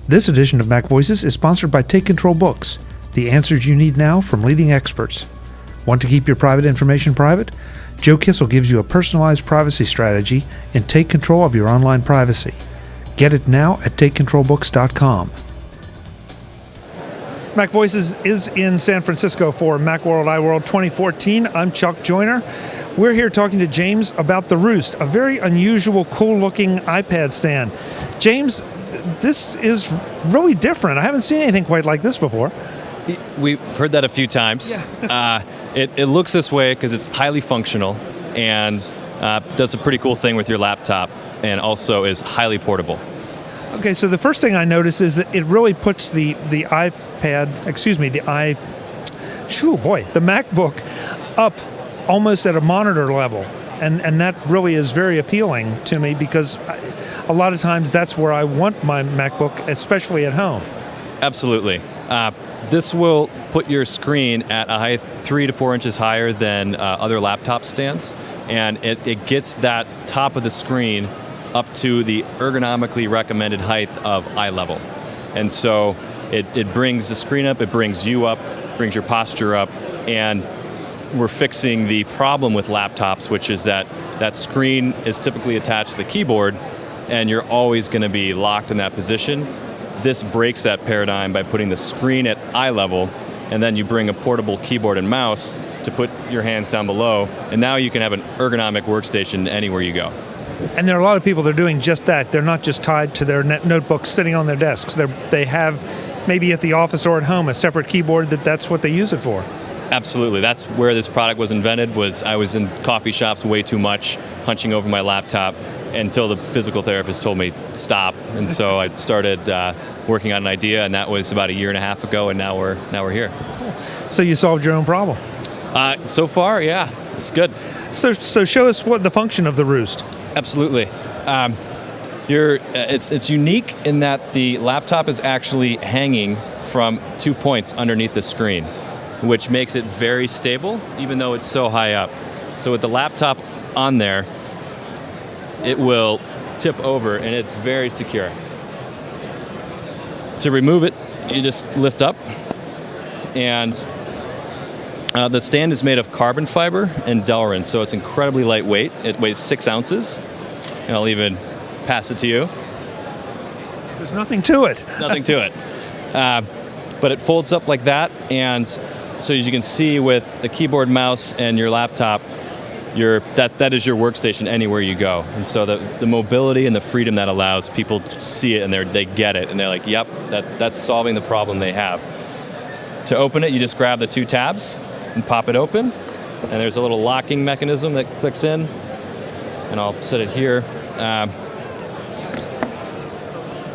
This edition of MacVoices is sponsored by Take Control Books, the answers you need now from leading experts. Want to keep your private information private? Joe Kissel gives you a personalized privacy strategy and take control of your online privacy. Get it now at takecontrolbooks.com. MacVoices is in San Francisco for Macworld iWorld 2014. I'm Chuck Joyner. We're here talking to James about the Roost, a very unusual, cool-looking iPad stand. James, this is really different. I haven't seen anything quite like this before. We've heard that a few times. Yeah. It looks this way because it's highly functional and does a pretty cool thing with your laptop, and also is highly portable. Okay, so the first thing I notice is that it really puts the MacBook up almost at a monitor level. And that really is very appealing to me because a lot of times that's where I want my MacBook, especially at home. Absolutely. This will put your screen at a height 3 to 4 inches higher than other laptop stands, and it gets that top of the screen up to the ergonomically recommended height of eye level. And so it brings the screen up, it brings you up, brings your posture up, and we're fixing the problem with laptops, which is that screen is typically attached to the keyboard, and you're always going to be locked in that position. This breaks that paradigm by putting the screen at eye level, and then you bring a portable keyboard and mouse to put your hands down below, and now you can have an ergonomic workstation anywhere you go. And there are a lot of people that are doing just that. They're not just tied to their notebooks sitting on their desks. They have, maybe at the office or at home, a separate keyboard that's what they use it for. Absolutely. That's where this product was invented. I was in coffee shops way too much, hunching over my laptop, until the physical therapist told me stop. And so I started working on an idea, and that was about a year and a half ago, and now we're here. So you solved your own problem? So far, yeah, it's good. So show us what the function of the Roost. Absolutely. It's unique in that the laptop is actually hanging from 2 points underneath the screen, which makes it very stable, even though it's so high up. So with the laptop on there, it will tip over, and it's very secure. To remove it, you just lift up, and the stand is made of carbon fiber and Delrin, so it's incredibly lightweight. It weighs 6 ounces, and I'll even pass it to you. There's nothing to it. Nothing to it. But it folds up like that, and so as you can see with the keyboard, mouse, and your laptop, that is your workstation anywhere you go. And so the mobility and the freedom that allows, people see it and they get it, and they're like, yep, that's solving the problem they have. To open it, you just grab the 2 tabs and pop it open, and there's a little locking mechanism that clicks in, and I'll set it here.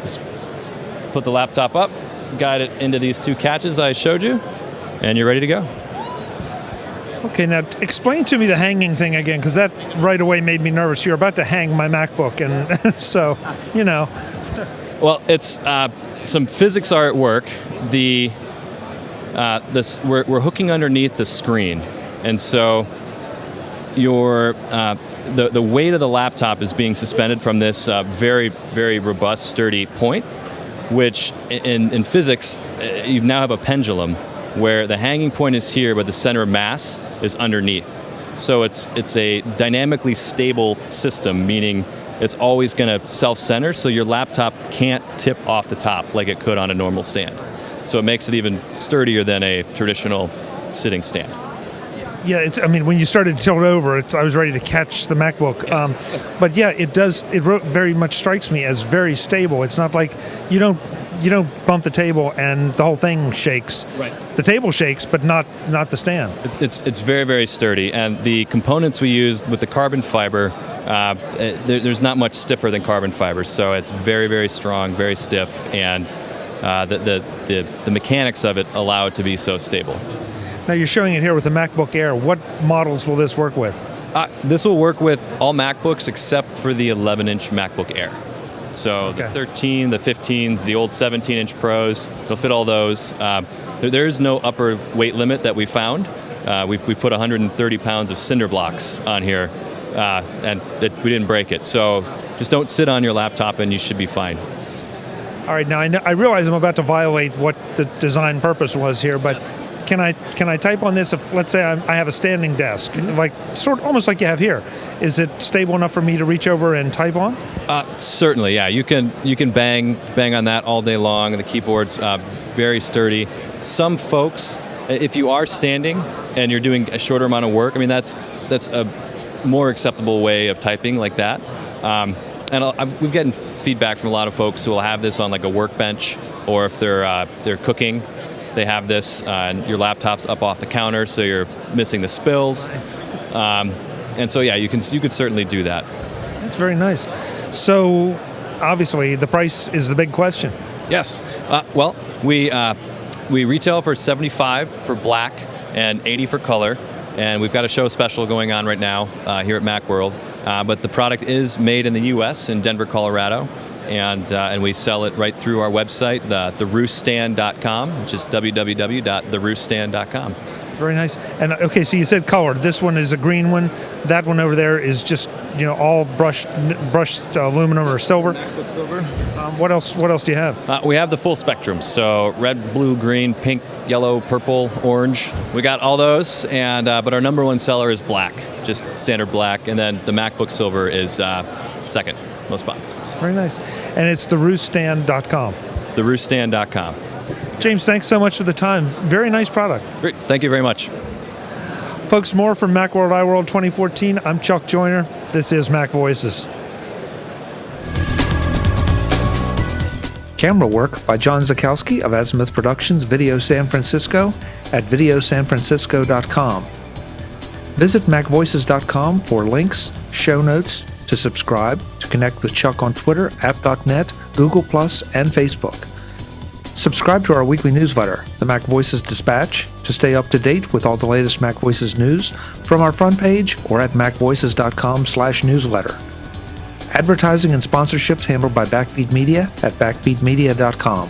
Just put the laptop up, guide it into these 2 catches I showed you, and you're ready to go. Okay, now explain to me the hanging thing again, because that right away made me nervous. You're about to hang my MacBook, and so, you know. Well, it's some physics are at work. We're hooking underneath the screen, and so the weight of the laptop is being suspended from this very, very robust, sturdy point, which in physics, you now have a pendulum where the hanging point is here, but the center of mass is underneath. So it's a dynamically stable system, meaning it's always going to self-center, so your laptop can't tip off the top like it could on a normal stand. So it makes it even sturdier than a traditional sitting stand. Yeah, when you started to tilt over, I was ready to catch the MacBook. But yeah, it very much strikes me as very stable. It's not like you don't bump the table and the whole thing shakes. Right. The table shakes, but not the stand. It's very, very sturdy, and the components we used with the carbon fiber, there's not much stiffer than carbon fiber, so it's very, very strong, very stiff, and the mechanics of it allow it to be so stable. Now you're showing it here with the MacBook Air. What models will this work with? This will work with all MacBooks except for the 11-inch MacBook Air. So okay. The 13, the 15s, the old 17-inch Pros, they'll fit all those. There is no upper weight limit that we found. We put 130 pounds of cinder blocks on here, and we didn't break it. So just don't sit on your laptop and you should be fine. All right, now I realize I'm about to violate what the design purpose was here, but can I type on this if, let's say, I have a standing desk, like almost like you have here? Is it stable enough for me to reach over and type on? Certainly, yeah. You can bang on that all day long. The keyboard's very sturdy. Some folks, if you are standing and you're doing a shorter amount of work, I mean that's a more acceptable way of typing like that. We've gotten feedback from a lot of folks who will have this on like a workbench, or if they're cooking, they have this, and your laptop's up off the counter, so you're missing the spills. And so yeah, you can certainly do that. That's very nice. So obviously the price is the big question. Yes. Well, we retail for $75 for black and $80 for color, and we've got a show special going on right now here at Macworld. But the product is made in the U.S. in Denver, Colorado, and we sell it right through our website, therooststand.com, which is www.therooststand.com. Very nice. And okay, so you said color. This one is a green one. That one over there is just all brushed aluminum or silver. MacBook silver. What else do you have? We have the full spectrum. So red, blue, green, pink, yellow, purple, orange. We got all those. And but our number one seller is black, just standard black. And then the MacBook silver is second most popular. Very nice. And it's therooststand.com. Therooststand.com. James, thanks so much for the time. Very nice product. Great. Thank you very much. Folks, more from Macworld iWorld 2014. I'm Chuck Joyner. This is MacVoices. Camera work by John Zakowski of Azimuth Productions Video San Francisco at videosanfrancisco.com. Visit MacVoices.com for links, show notes, to subscribe, to connect with Chuck on Twitter, app.net, Google+, and Facebook. Subscribe to our weekly newsletter, the MacVoices Dispatch, to stay up to date with all the latest MacVoices news from our front page or at macvoices.com/newsletter. Advertising and sponsorships handled by Backbeat Media at backbeatmedia.com.